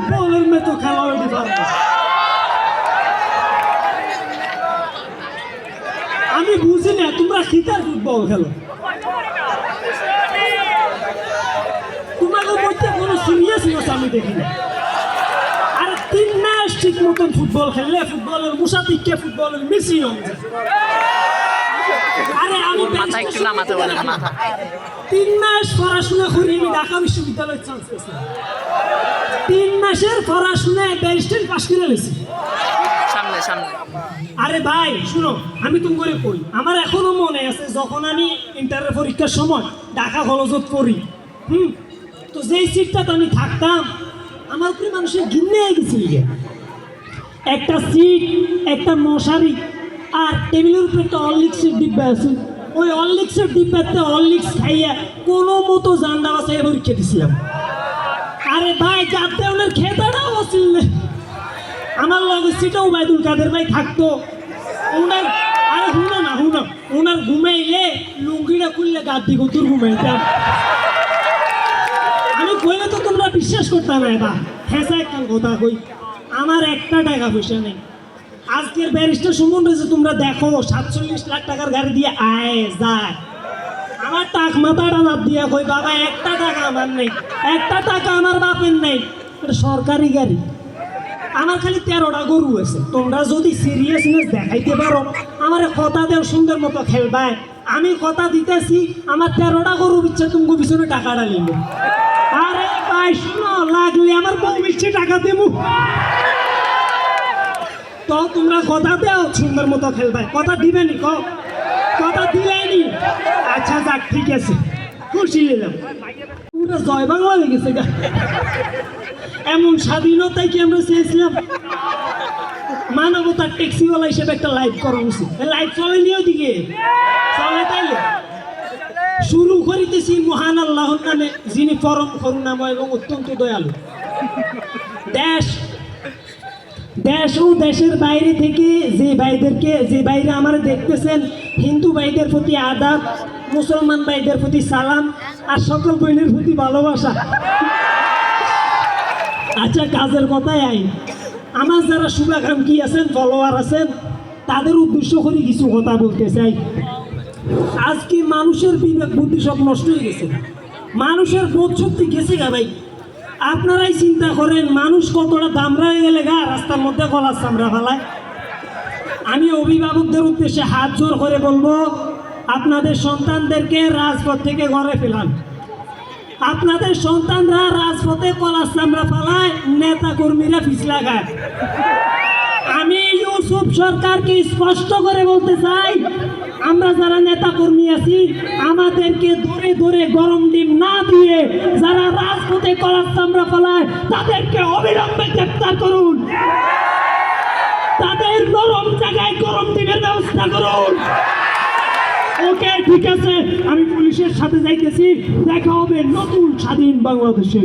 ফুটবলের মতো খেলা হইতে পারে না। আমি বুঝি না তোমরা খিতার ফুটবল খেলো, তোমাকে মধ্যে কোনো সিরিয়াসনেস আমি দেখি না। আর 3 মাস ঠিক মতন ফুটবল খেললে ফুটবলের মুসা টিকে ফুটবলের মেসি হয়ে যায়। আরে আমি 3 মাস পড়াশোনা করি, আমি ঢাকা বিশ্ববিদ্যালয়ের চান্স পেয়েছি। 3 মাসের পড়াশোনায় ব্যারিস্টারি পাশ করে গেছি। আরে ভাই শুনো, আমি তুমি করে কই, আমার এখনো মনে আছে যখন আমি ইন্টারের পরীক্ষার সময় ঢাকা কলেজত পড়ি, তো যেই সিটটাতে আমি থাকতাম আমার উপরে মানুষের ঘিন্নে গেছিল। একটা সিট, একটা মশারি, আর টেবিলের উপরে একটা অরলিক্সের ডিব্বা আছে। ওই অরলিক্সের ডিব্বাতে অরলিক্স খাইয়া কোনো মতো জান্ডা বাসায় পরীক্ষা দিছিলাম। আরে ভাই যাতে ওনার খেতাটাও ছিল, আমার লগে সিটাও বাইদুল কাদের ভাই থাকতো। ওনার আরে হুনা ওনার ঘুমাইলে লুঙ্গিটা খুললে গাদ্দি কতুর ঘুমাইতাম। আমি কইলে তো তোমরা বিশ্বাস করতাম না। এটা হেসা একটা কথা কই, আমার একটা টাকা পয়সা নেই। আজকের ব্যারিস্টার সম্বন্ধে যে তোমরা দেখো 47 লাখ টাকার গাড়ি দিয়ে আয় যায়, আমার টাক মাথাটা লাভ দিয়া কই বাবা একটা টাকা আমার নেই, একটা টাকা আমার বাপের নেই। এটা সরকারি গাড়ি। আমার খালি 13টা গরু আছে। তোমরা যদি সিরিয়াসনেস দেখাইতে পারো আমার কথা দেও সুন্দর মতো খেলবাই, আমি কথা দিতেছি আমার 13টা গরু বিচ্ছে তুমি পিছনে টাকাটা নিব। আরে ভাই শুনো, লাগলে আমার বউ মিষ্টি টাকা দেবো। তো তোমরা কথা দেও সুন্দর মতো খেলবাই, কথা দিবেনি? কথা দিলেনি? আচ্ছা যাক ঠিক আছে, খুশি হলাম। পুরো জয় বাংলা হয়ে গেছে। এমন স্বাধীনতাই কি আমরা চেয়েছিলাম? মানবতার ট্যাক্সিওয়ালা হিসেবে একটা লাইভ করা উচিত। লাইভ চলেনি ওদিকে, চলে তাইলে শুরু করিতেছি মহান আল্লাহর নামে, যিনি পরম করুণাময় এবং অত্যন্ত দয়ালু। দেশ ও দেশের বাইরে থেকে যে বাইরে আমার দেখতেছেন, হিন্দু ভাইদের প্রতি আদাব, মুসলমান ভাইদের প্রতি সালাম, আর সকল বইনের প্রতি ভালোবাসা। আচ্ছা কাজের কথায় আই, আমার যারা শুভাকাঙ্ক্ষী আছেন, ফলোয়ার আছেন, তাদের উদ্দেশ্য করে কিছু কথা বলতে চাই। আজকে মানুষের বিবেক বুদ্ধি সব নষ্ট হয়ে গেছে, মানুষের বোধ শক্তি গেছে গা ভাই। আপনারাই চিন্তা করেন মানুষ কতটা দামরা হয়ে গেলে গা রাস্তার মধ্যে গলার চামড়া ফেলায়। আমি অভিভাবকদের উদ্দেশ্যে হাত জোর করে বলবো, আপনাদের সন্তানদেরকে রাজপথ থেকে ঘরে ফেলান। আপনাদের সন্তানরা রাজপথে কলার চামড়া ফেলায়, নেতা কর্মীরা পিছলা খায়। আমি ইউসুফ সরকারকে স্পষ্ট করে বলতে চাই, আমরা যারা নেতা কর্মী আছি আমাদেরকে ধরে ধরে গরম ডিম না দিয়ে যারা রাজপথে কলার চামড়া ফেলায় তাদেরকে অবিলম্বে গ্রেফতার করুন, তাদের নরম জায়গায় গরম ডিমের ব্যবস্থা করুন। ওকে ঠিক আছে, আমি পুলিশের সাথে যাইতেছি, দেখা হবে নতুন স্বাধীন বাংলাদেশে।